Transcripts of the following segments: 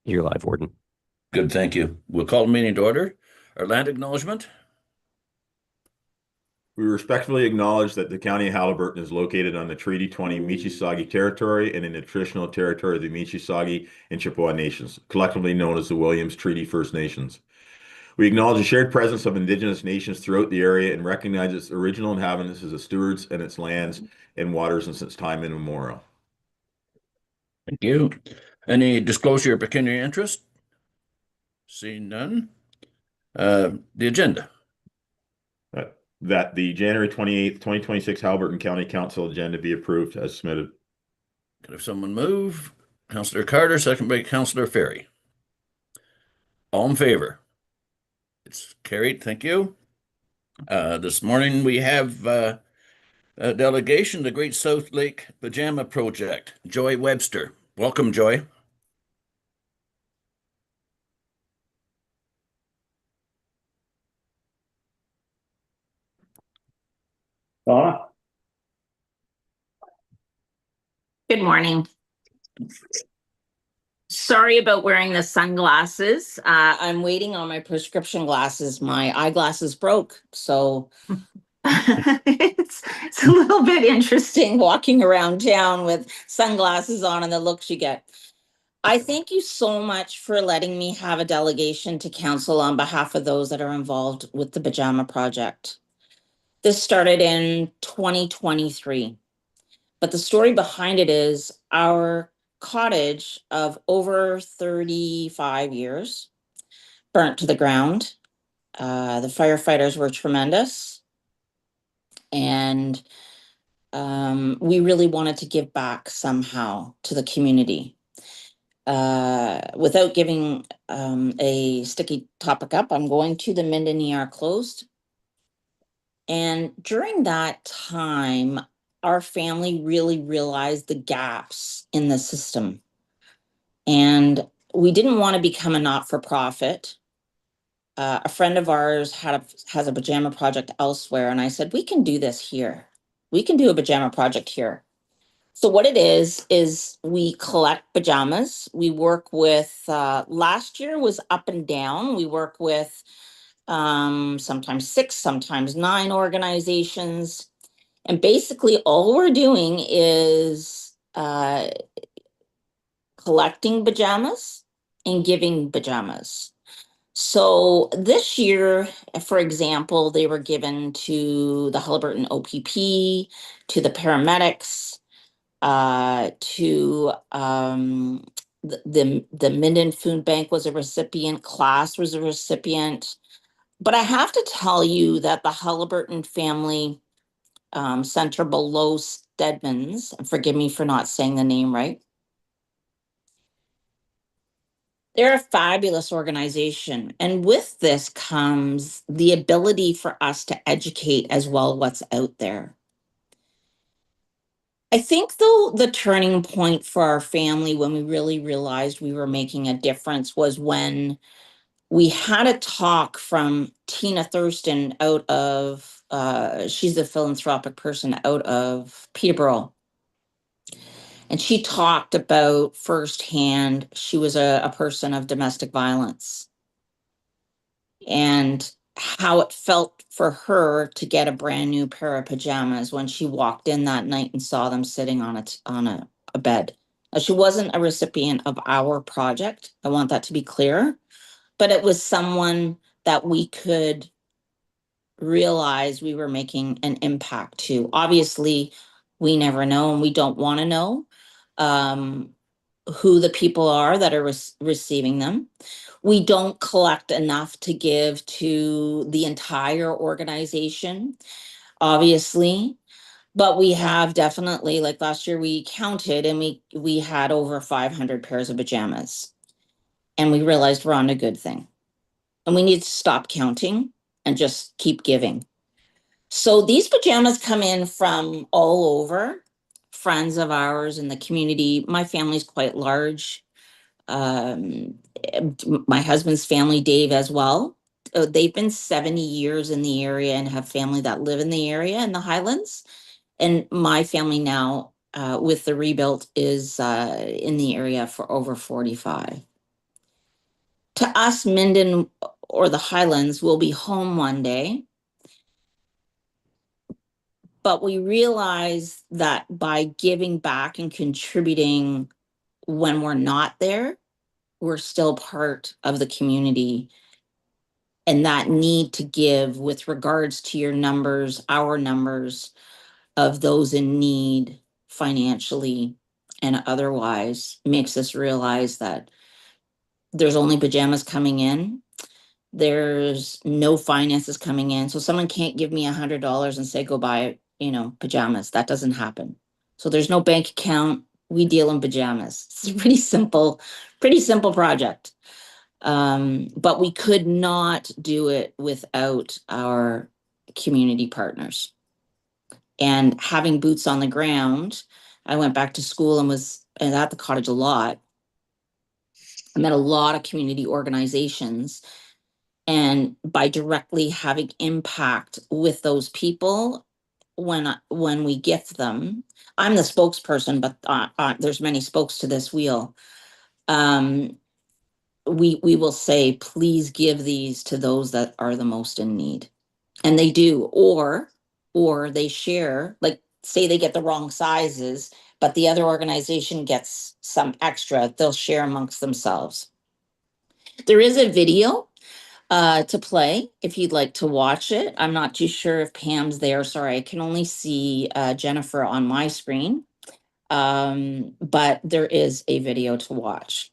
You're live, Warden. Good, thank you. We'll call the meeting to order. Our land acknowledgement. We respectfully acknowledge that the County of Haliburton is located on the Treaty 20 Mississauga territory and in the traditional territory of the Mississauga and Chippewa Nations, collectively known as the Williams Treaty First Nations. We acknowledge the shared presence of Indigenous nations throughout the area and recognize its original inhabitants as the stewards and its lands and waters since time immemorial. Thank you. Any disclosure of pecuniary interest? Seeing none. The agenda. That the January 28th, 2026 Haliburton County Council agenda be approved as submitted. Could have someone move? Councillor Carter, second by Councillor Ferry. All in favor? It's carried. Thank you. This morning we have a delegation, the Great South Lake Pajama Project. Joy Webster. Welcome, Joy. Donna? Good morning. Sorry about wearing the sunglasses. I'm waiting on my prescription glasses. My eyeglasses broke, so it's a little bit interesting walking around town with sunglasses on and the looks you get. I thank you so much for letting me have a delegation to council on behalf of those that are involved with the Pajama Project. This started in 2023. But the story behind it is our cottage of over 35 years burnt to the ground. The firefighters were tremendous. And we really wanted to give back somehow to the community. Without giving a sticky topic up, I'm going to the Minden ER closed. And during that time, our family really realized the gaps in the system. And we didn't want to become a not-for-profit. A friend of ours has a pajama project elsewhere. And I said, we can do this here. We can do a pajama project here. So what it is we collect pajamas. We work with, last year was up and down. We work with sometimes 6, sometimes 9 organizations. And basically all we're doing is collecting pajamas and giving pajamas. So this year, for example, they were given to the Haliburton OPP, to the paramedics, to the Minden Food Bank was a recipient, class was a recipient. But I have to tell you that the Haliburton family center below Stedman's, and forgive me for not saying the name right. They're a fabulous organization. And with this comes the ability for us to educate as well what's out there. I think though the turning point for our family when we really realized we were making a difference was when we had a talk from Tina Thurston out of, she's a philanthropic person out of Peterborough. And she talked about firsthand, she was a person of domestic violence and how it felt for her to get a brand new pair of pajamas when she walked in that night and saw them sitting on a bed. Now, she wasn't a recipient of our project. I want that to be clear, but it was someone that we could realize we were making an impact to. Obviously, we never know and we don't want to know who the people are that are receiving them. We don't collect enough to give to the entire organization, obviously, but we have definitely, like last year we counted and we had over 500 pairs of pajamas and we realized we're on a good thing and we need to stop counting and just keep giving. So these pajamas come in from all over, friends of ours in the community. My family's quite large. My husband's family, Dave, as well. They've been 70 years in the area and have family that live in the area in the Highlands. And my family now, with the rebuilt, is in the area for over 45. To us, Minden or the Highlands will be home one day. But we realize that by giving back and contributing when we're not there, we're still part of the community. And that need to give with regards to your numbers, our numbers of those in need financially and otherwise makes us realize that there's only pajamas coming in. There's no finances coming in. So someone can't give me $100 and say, go buy, pajamas. That doesn't happen. So there's no bank account. We deal in pajamas. It's a pretty simple project. But we could not do it without our community partners. And having boots on the ground, I went back to school and was at the cottage a lot. I met a lot of community organizations. And by directly having impact with those people, when we gift them, I'm the spokesperson, but there's many spokes to this wheel. We will say, please give these to those that are the most in need, and they do, or they share. Like, say they get the wrong sizes, but the other organization gets some extra. They'll share amongst themselves. There is a video to play if you'd like to watch it. I'm not too sure if Pam's there. Sorry, I can only see Jennifer on my screen. But there is a video to watch.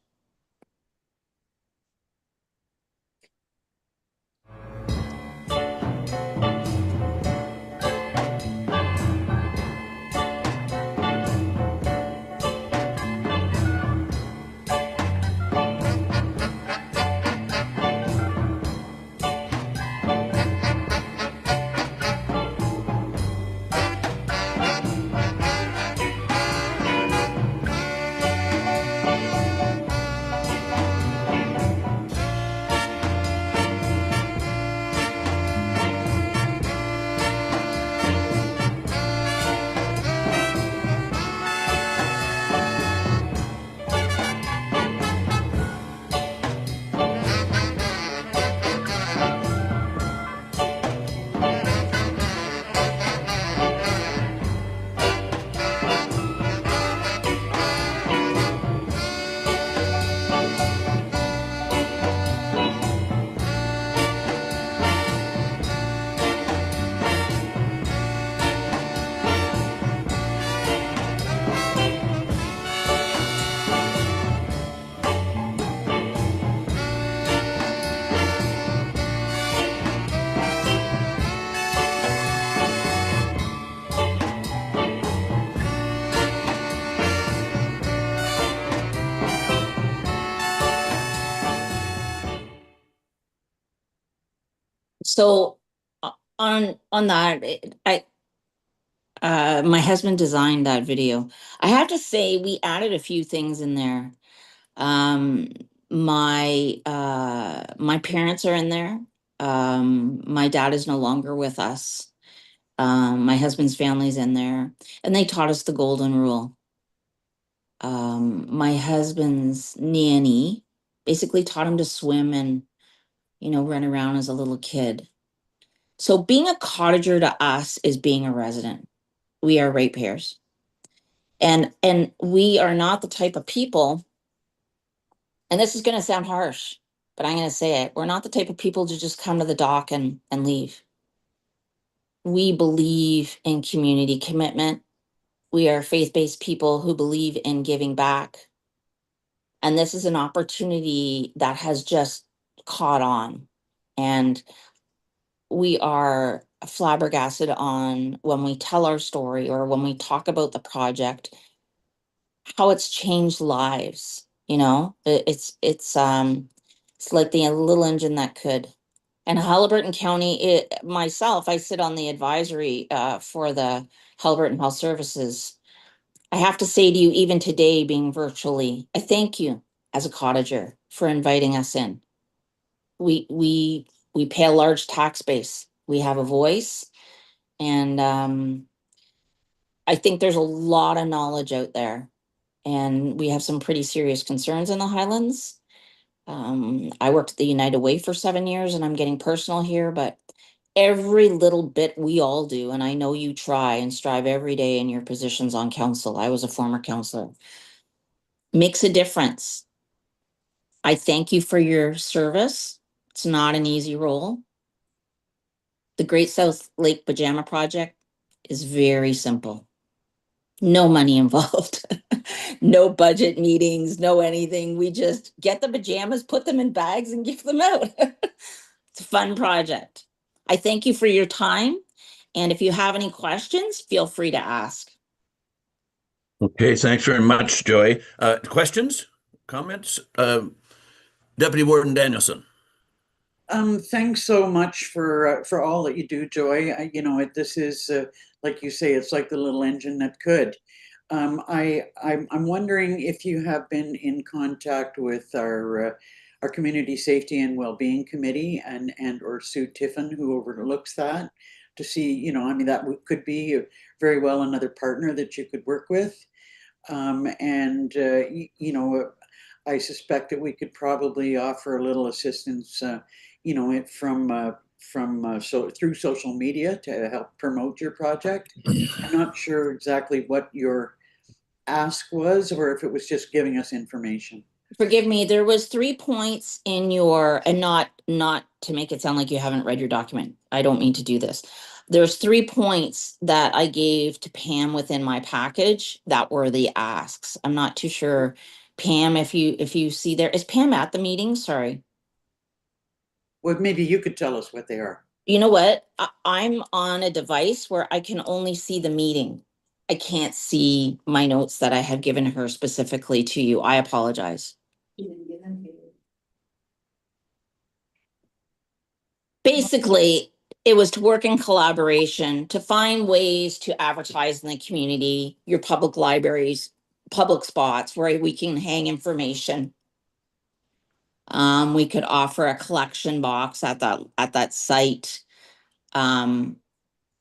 So on that, my husband designed that video. I have to say we added a few things in there. Um, my parents are in there. My dad is no longer with us. My husband's family's in there, and they taught us the golden rule. My husband's nanny basically taught him to swim and, run around as a little kid. So being a cottager to us is being a resident. We are ratepayers. And we are not the type of people, and this is going to sound harsh, but I'm going to say it. We're not the type of people to just come to the dock and leave. We believe in community commitment. We are faith-based people who believe in giving back. And this is an opportunity that has just caught on. And we are flabbergasted on when we tell our story or when we talk about the project, how it's changed lives. It's like the little engine that could. And Haliburton County, myself, I sit on the advisory for the Haliburton Health Services. I have to say to you, even today, being virtually, I thank you as a cottager for inviting us in. We pay a large tax base. We have a voice, and I think there's a lot of knowledge out there, and we have some pretty serious concerns in the Highlands. I worked at the United Way for 7 years, and I'm getting personal here, but every little bit we all do, and I know you try and strive every day in your positions on council. I was a former councilor. Makes a difference. I thank you for your service. It's not an easy role. The Great South Lake Pajama Project is very simple. No money involved, no budget meetings, no anything. We just get the pajamas, put them in bags, and give them out. It's a fun project. I thank you for your time. And if you have any questions, feel free to ask. Okay, thanks very much, Joy. Questions, comments? Deputy Warden Danielson. Thanks so much for all that you do, Joy. This is like you say, it's like the little engine that could. I'm wondering if you have been in contact with our Community Safety and Wellbeing Committee and or Sue Tiffin, who overlooks that, to see, that could be very well another partner that you could work with. I suspect that we could probably offer a little assistance, so through social media to help promote your project. I'm not sure exactly what your ask was, or if it was just giving us information. Forgive me, there was 3 points in your, and not to make it sound like you haven't read your document. I don't mean to do this. There's 3 points that I gave to Pam within my package that were the asks. I'm not too sure, Pam, if you see there, is Pam at the meeting? Sorry. Well, maybe you could tell us what they are. You know what? I'm on a device where I can only see the meeting. I can't see my notes that I have given her specifically to you. I apologize. Basically, it was to work in collaboration to find ways to advertise in the community, your public libraries, public spots where we can hang information. We could offer a collection box at that site.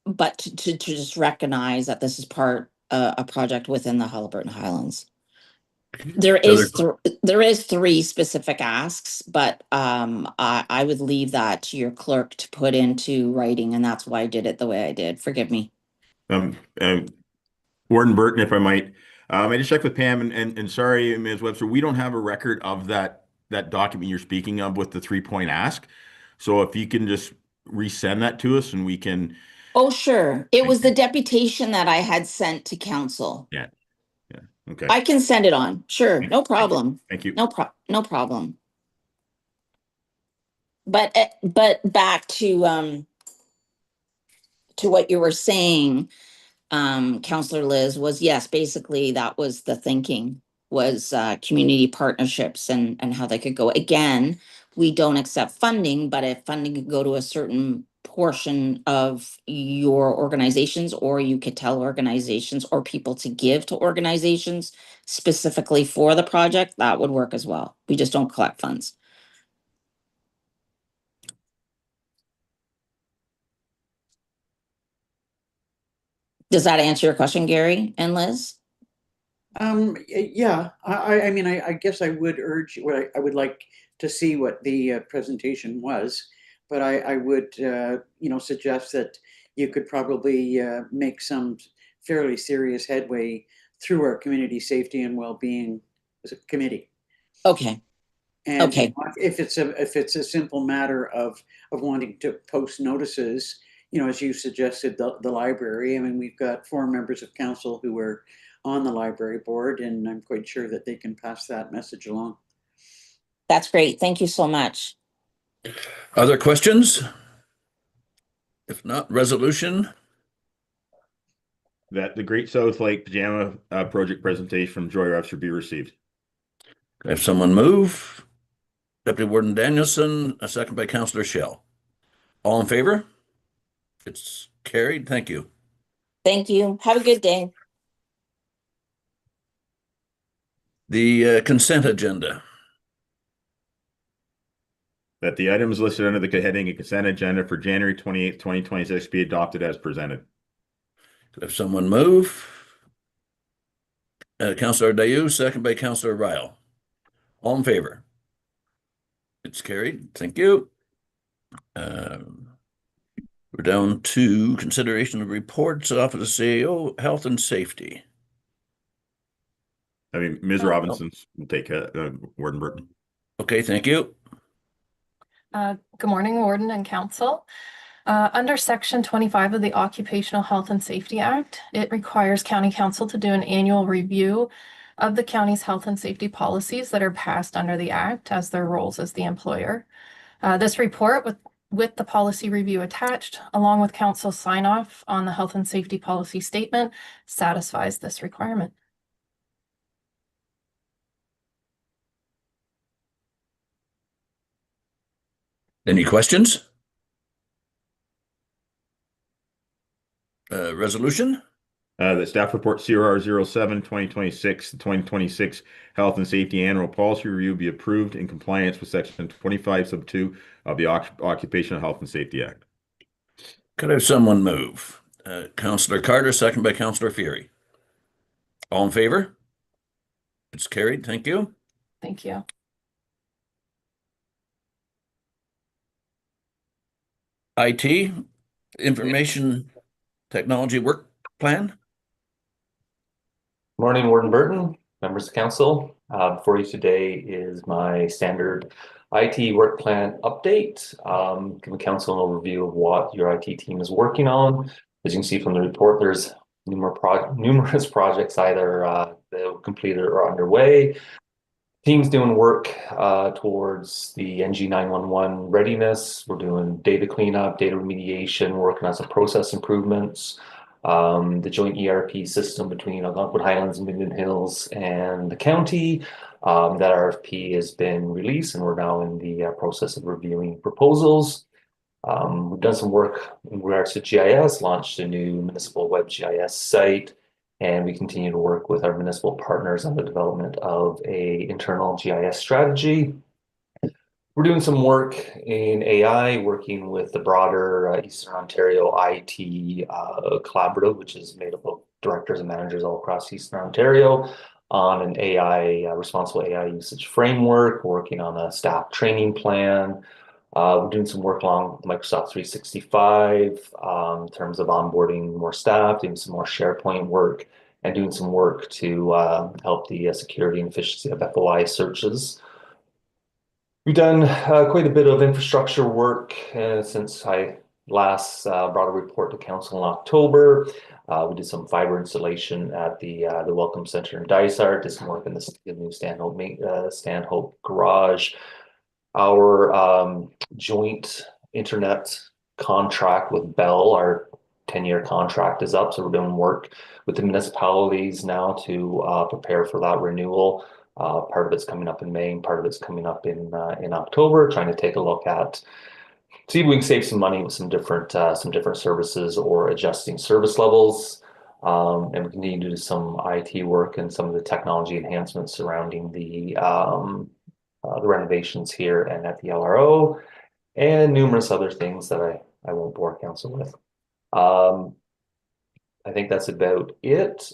But to just recognize that this is a project within the Haliburton Highlands. There is 3 specific asks, but I would leave that to your clerk to put into writing, and that's why I did it the way I did. Forgive me. Warden Burton, if I might, I just checked with Pam and sorry, Ms. Webster, we don't have a record of that document you're speaking of with the 3-point ask. So if you can just resend that to us and we can. Oh, sure. It was the deputation that I had sent to council. Yeah. Okay. I can send it on. Sure. No problem. Thank you. No problem. But back to what you were saying, Counselor Liz, was yes, basically that was the thinking, was community partnerships and how they could go. Again, we don't accept funding, but if funding could go to a certain portion of your organizations, or you could tell organizations or people to give to organizations specifically for the project, that would work as well. We just don't collect funds. Does that answer your question, Gary and Liz? Yeah, I guess I would urge, I would like to see what the presentation was, but I would, suggest that you could probably make some fairly serious headway through our Community Safety and Wellbeing Committee. Okay. And Okay. if it's a simple matter of wanting to post notices, as you suggested, the library. I mean, we've got 4 members of council who are on the library board, and I'm quite sure that they can pass that message along. That's great. Thank you so much. Other questions? If not, resolution. That the Great South Lake Pajama project presentation from Joy Webster be received. Can I have someone move? Deputy Warden Danielson, a second by Councillor Shell. All in favor? It's carried. Thank you. Thank you. Have a good day. The consent agenda. That the items listed under the heading of consent agenda for January 28th, 2026 be adopted as presented. Could I have someone move? Councillor Dayu, second by Councillor Ryle. All in favor? It's carried. Thank you. We're down to consideration of reports off of the CAO, health and safety. I mean, Ms. Robinson's will take Warden Burton. Okay, thank you. Good morning, Warden and Council. Under Section 25 of the Occupational Health and Safety Act, it requires County Council to do an annual review of the county's health and safety policies that are passed under the Act as their roles as the employer. This report with the policy review attached, along with Council sign-off on the health and safety policy statement, satisfies this requirement. Any questions? Resolution? The staff report CRR 07 2026, the 2026 Health and Safety Annual Policy Review be approved in compliance with Section 25 sub 2 of the Occupational Health and Safety Act. Could I have someone move? Councillor Carter, second by Councillor Fury. All in favor? It's carried. Thank you. Thank you. IT, Information Technology Work Plan. Morning, Warden Burton, members of council. Before you today is my standard IT work plan update. Giving council an overview of what your IT team is working on. As you can see from the report, there's numerous projects either that were completed or underway. Team's doing work towards the NG911 readiness. We're doing data cleanup, data remediation, working on some process improvements. The joint ERP system between Algonquin Highlands and Minden Hills and the county. That RFP has been released and we're now in the process of reviewing proposals. We've done some work in regards to GIS, launched a new municipal web GIS site, and we continue to work with our municipal partners on the development of an internal GIS strategy. We're doing some work in AI, working with the broader Eastern Ontario IT collaborative, which is made up of directors and managers all across Eastern Ontario, on an AI, responsible AI usage framework, working on a staff training plan. We're doing some work along Microsoft 365 in terms of onboarding more staff, doing some more SharePoint work, and doing some work to help the security and efficiency of FOI searches. We've done quite a bit of infrastructure work since I last brought a report to council in October. We did some fiber installation at the Welcome Center in Dysart, did some work in the new Stanhope garage. Our joint internet contract with Bell, our 10-year contract is up, so we're doing work with the municipalities now to prepare for that renewal. Part of it's coming up in May, and part of it's coming up in October. Trying to take a look at see if we can save some money with some different services or adjusting service levels. And we continue to do some IT work and some of the technology enhancements surrounding the renovations here and at the LRO, and numerous other things that I won't bore council with. I think that's about it.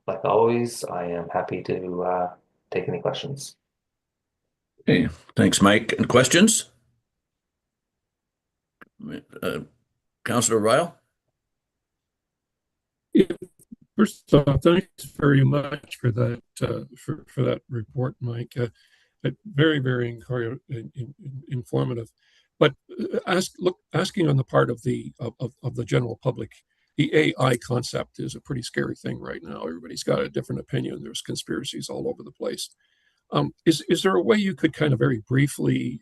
Like always, I am happy to take any questions. Okay, thanks, Mike. And questions? Councillor Ryle? Yeah, first off, thanks very much for that for that report, Mike. Very, very informative. But asking on the part of the general public, the AI concept is a pretty scary thing right now. Everybody's got a different opinion. There's conspiracies all over the place. Is there a way you could kind of very briefly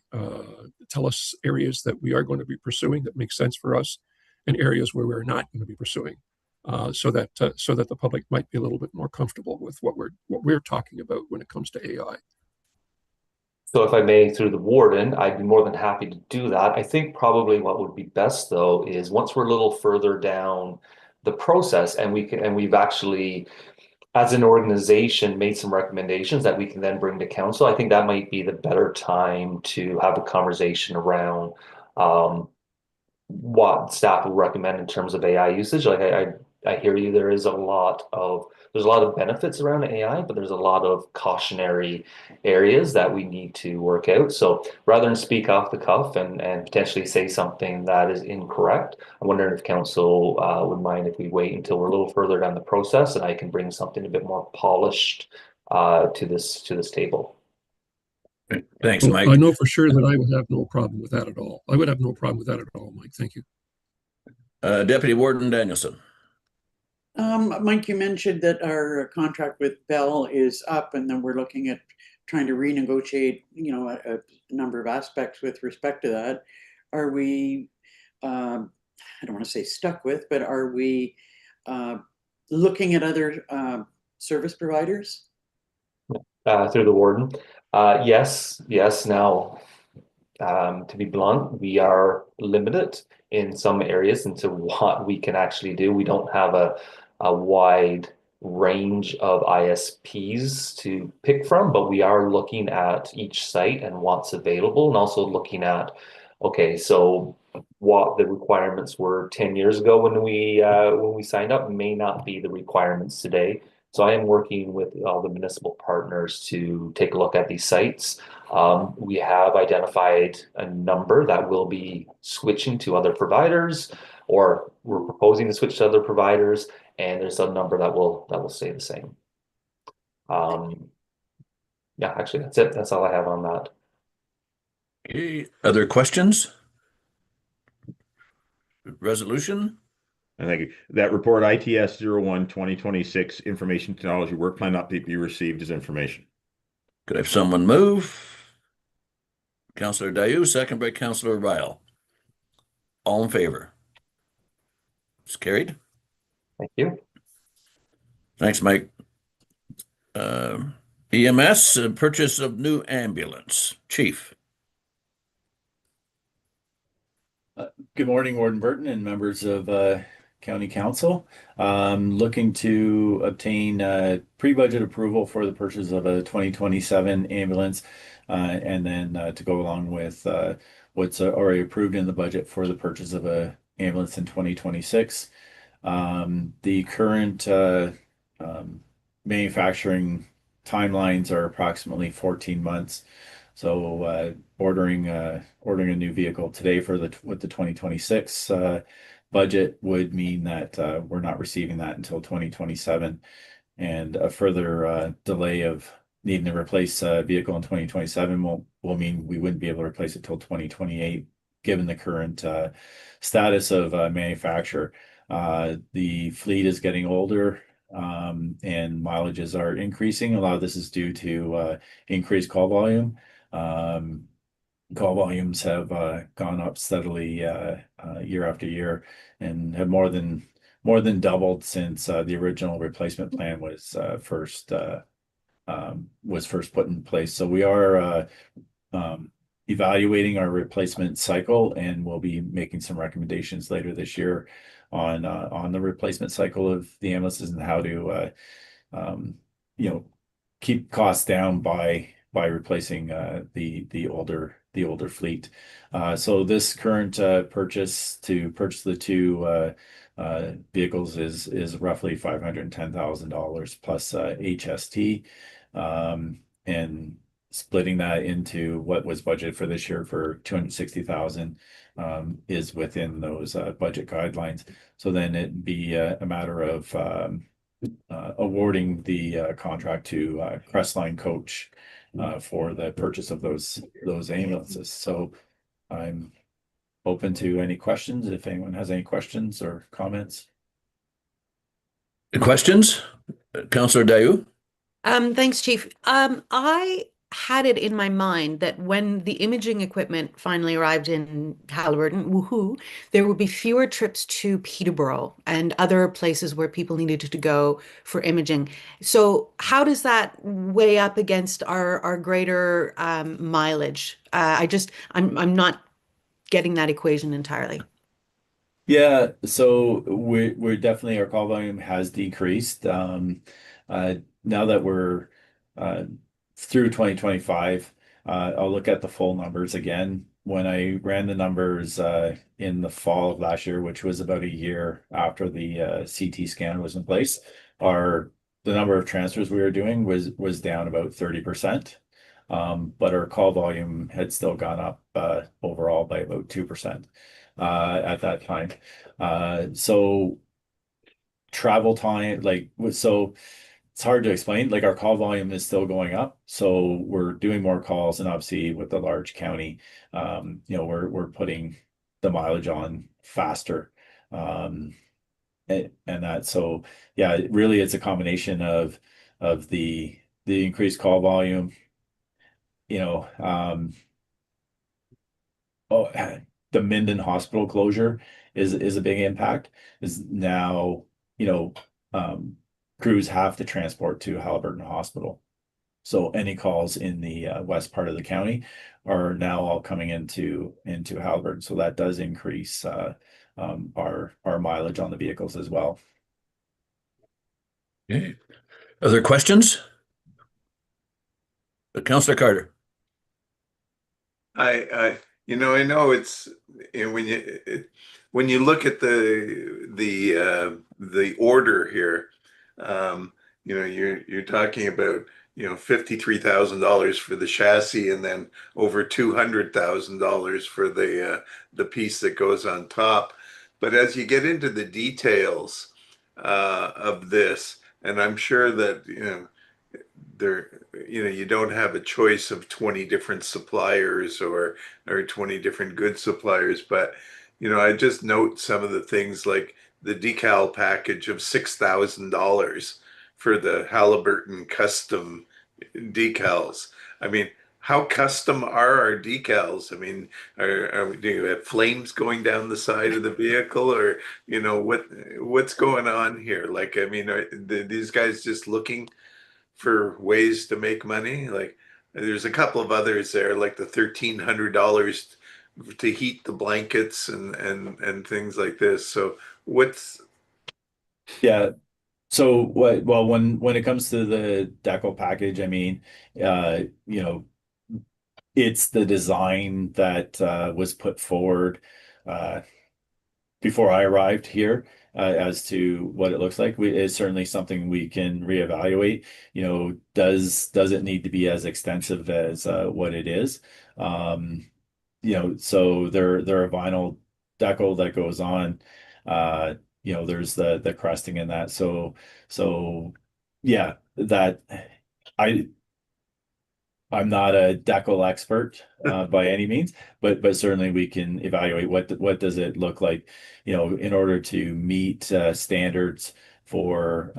tell us areas that we are going to be pursuing that make sense for us, and areas where we're not going to be pursuing, so that the public might be a little bit more comfortable with what we're talking about when it comes to AI? So if I may, through the warden, I'd be more than happy to do that. I think probably what would be best though is once we're a little further down the process and we've actually, as an organization, made some recommendations that we can then bring to council, I think that might be the better time to have a conversation around what staff would recommend in terms of AI usage. Like I hear you. There's a lot of benefits around AI, but there's a lot of cautionary areas that we need to work out. So rather than speak off the cuff and potentially say something that is incorrect, I'm wondering if council would mind if we wait until we're a little further down the process and I can bring something a bit more polished to this table. Thanks, Well, Mike. I know for sure that I would have no problem with that at all. I would have no problem with that at all, Mike. Thank you. Deputy Warden Danielson. Mike, you mentioned that our contract with Bell is up, and then we're looking at trying to renegotiate, a number of aspects with respect to that. Are we, I don't want to say stuck with, but are we looking at other service providers? Through the warden. Yes. Now, to be blunt, we are limited in some areas into what we can actually do. We don't have a wide range of ISPs to pick from, but we are looking at each site and what's available, and also looking at, okay, so what the requirements were 10 years ago when we signed up may not be the requirements today. So I am working with all the municipal partners to take a look at these sites. We have identified a number that will be switching to other providers, or we're proposing to switch to other providers, and there's a number that will stay the same. Yeah, actually, that's it. That's all I have on that. Okay. Other questions? Resolution? I think that report ITS 01 2026 Information Technology Work Plan update be received as information. Could I have someone move? Councillor Dayu, second by Councillor Ryle. All in favor? It's carried. Thank you. Thanks, Mike. EMS, purchase of new ambulance. Chief. Good morning, Warden Burton and members of County Council. Looking to obtain pre-budget approval for the purchase of a 2027 ambulance, and then to go along with what's already approved in the budget for the purchase of a ambulance in 2026. The current manufacturing timelines are approximately 14 months. So ordering a new vehicle today with the 2026 budget would mean that we're not receiving that until 2027, and a further delay of needing to replace a vehicle in 2027 will mean we wouldn't be able to replace it till 2028, given the current status of manufacture. The fleet is getting older, and mileages are increasing. A lot of this is due to increased call volume. Call volumes have gone up steadily year after year, and have more than doubled since the original replacement plan was first put in place. So we are evaluating our replacement cycle, and we'll be making some recommendations later this year on the replacement cycle of the ambulances and how to keep costs down by replacing the older fleet. So this current purchase to purchase the two vehicles is roughly $510,000 plus HST, and splitting that into what was budgeted for this year for $260,000 is within those budget guidelines. So then it'd be a matter of awarding the contract to Crestline Coach for the purchase of those ambulances. So I'm open to any questions if anyone has any questions or comments. Questions? Councillor Dayu? Thanks, Chief. I had it in my mind that when the imaging equipment finally arrived in Haliburton, woohoo, there would be fewer trips to Peterborough and other places where people needed to go for imaging. So how does that weigh up against our greater mileage? I'm not getting that equation entirely. Yeah, so we're definitely, our call volume has decreased. Now that we're through 2025, I'll look at the full numbers again. When I ran the numbers in the fall of last year, which was about a year after the CT scan was in place, the number of transfers we were doing was down about 30%. But our call volume had still gone up overall by about 2% at that time. So travel time, so it's hard to explain. Like our call volume is still going up, so we're doing more calls, and obviously with the large county, we're putting the mileage on faster, and that. So yeah, really, it's a combination of the increased call volume. Oh, the Minden Hospital closure is a big impact. Is now, you know, crews have to transport to Haliburton Hospital. So any calls in the west part of the county are now all coming into Haliburton. So that does increase our mileage on the vehicles as well. Okay. Other questions? Councillor Carter. I know it's when you look at the order here, you're talking about $53,000 for the chassis, and then over $200,000 for the piece that goes on top. But as you get into the details of this, and I'm sure that you don't have a choice of 20 different suppliers or 20 different good suppliers, but I just note some of the things like the decal package of $6,000 for the Haliburton custom decals. I mean, how custom are our decals? I mean, do you have flames going down the side of the vehicle, or what's going on here? Like, I mean, are these guys just looking for ways to make money? Like, there's a couple of others there, like the $1,300 to heat the blankets and things like this. So what's Yeah. So when it comes to the decal package, I mean, it's the design that was put forward before I arrived here as to what it looks like. It's certainly something we can reevaluate. Does it need to be as extensive as what it is? So they're a vinyl decal that goes on. There's the crusting in that. So yeah, that I I'm not a decal expert by any means, but certainly we can evaluate what does it look like, in order to meet standards for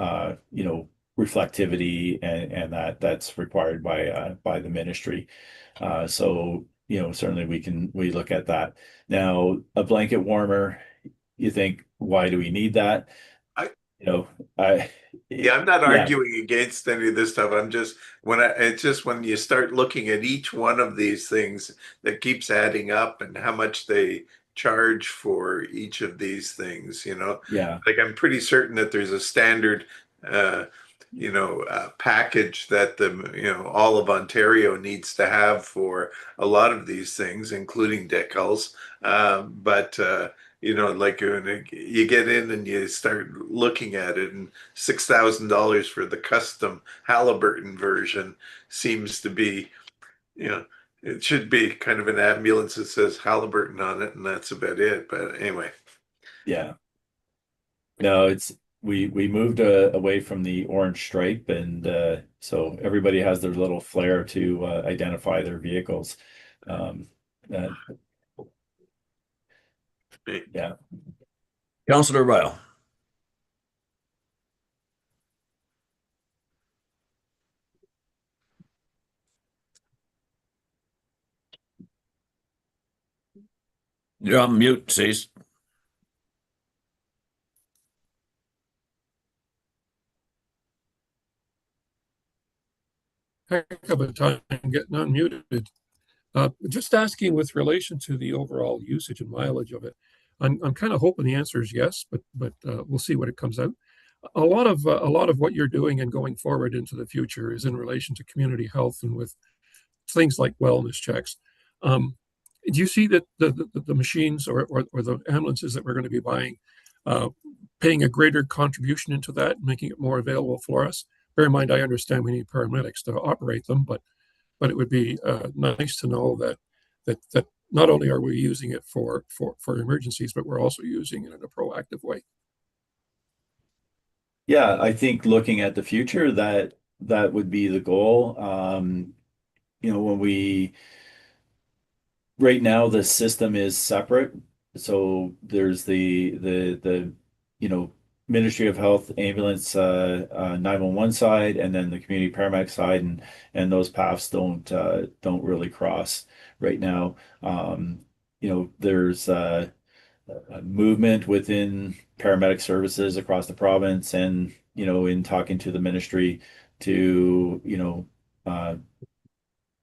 reflectivity and that's required by the ministry. So certainly we look at that. Now, a blanket warmer, you think, why do we need that? I You know, I Yeah, I'm not yeah, arguing against any of this stuff. It's just when you start looking at each one of these things that keeps adding up and how much they charge for each of these things, yeah, like I'm pretty certain that there's a standard, package that all of Ontario needs to have for a lot of these things, including decals. But like when you get in and you start looking at it, and $6,000 for the custom Haliburton version seems to be, you know, it should be kind of an ambulance that says Haliburton on it, and that's about it. But anyway, yeah. No, we moved away from the orange stripe, and so everybody has their little flair to identify their vehicles. Um, uh, yeah. Councillor Ryle. You're on mute, Cease. Heck of a time getting unmuted. Just asking with relation to the overall usage and mileage of it. I'm kind of hoping the answer is yes, but we'll see what it comes out. A lot of what you're doing and going forward into the future is in relation to community health and with things like wellness checks. Do you see that the machines or the ambulances that we're going to be buying paying a greater contribution into that, making it more available for us? Bear in mind, I understand we need paramedics to operate them, but it would be nice to know that not only are we using it for emergencies, but we're also using it in a proactive way. Yeah, I think looking at the future, that would be the goal. When right now the system is separate, so there's the Ministry of Health ambulance 911 side, and then the community paramedic side, and those paths don't really cross right now. There's movement within paramedic services across the province, and in talking to the ministry to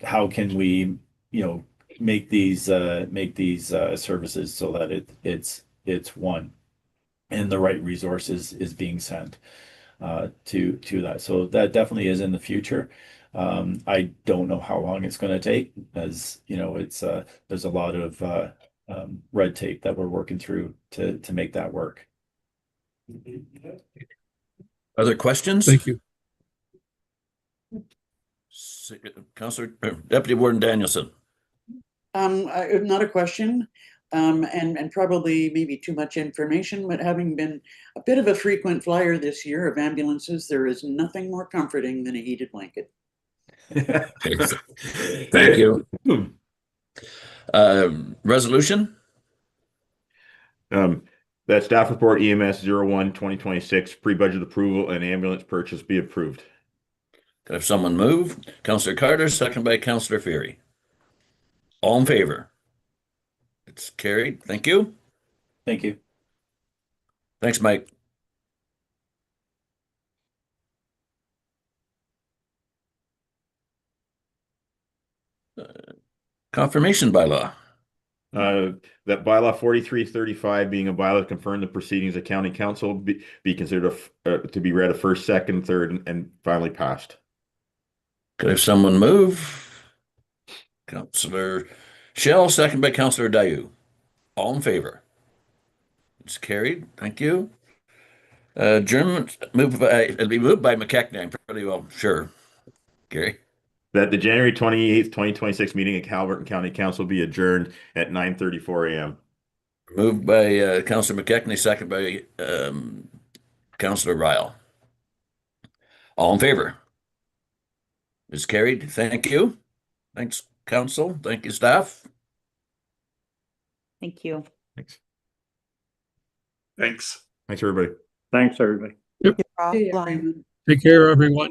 how can we make these services so that it's one and the right resources is being sent to that. So that definitely is in the future. I don't know how long it's going to take, as it's there's a lot of red tape that we're working through to make that work. Other questions? Thank you. Councillor, Deputy Warden Danielson. Not a question, and probably maybe too much information, but having been a bit of a frequent flyer this year of ambulances, there is nothing more comforting than a heated blanket. Thank you. Resolution? That staff report EMS 01-2026 pre-budget approval and ambulance purchase be approved. Could I have someone move? Councillor Carter, second by Councillor Ferry. All in favor? It's carried. Thank you. Thank you. Thanks, Mike. Confirmation bylaw. That bylaw 4335 being a bylaw to confirm the proceedings of county council be considered to be read a first, second, third, and finally passed. Could I have someone move? Councillor Shell, second by Councillor Dayu. All in favor? It's carried. Thank you. Adjournment it'll be moved by McKechnie. I'm pretty well sure. Gary. That the January 28th, 2026 meeting at Haliburton County Council be adjourned at 9:34 a.m. Moved by Councillor McKechnie, second by Councillor Ryle. All in favor? It's carried. Thank you. Thanks, Council. Thank you, staff. Thank you. Thanks. Thanks. Thanks, everybody. Thanks, everybody. Yep. Hey, everyone. Take care, everyone.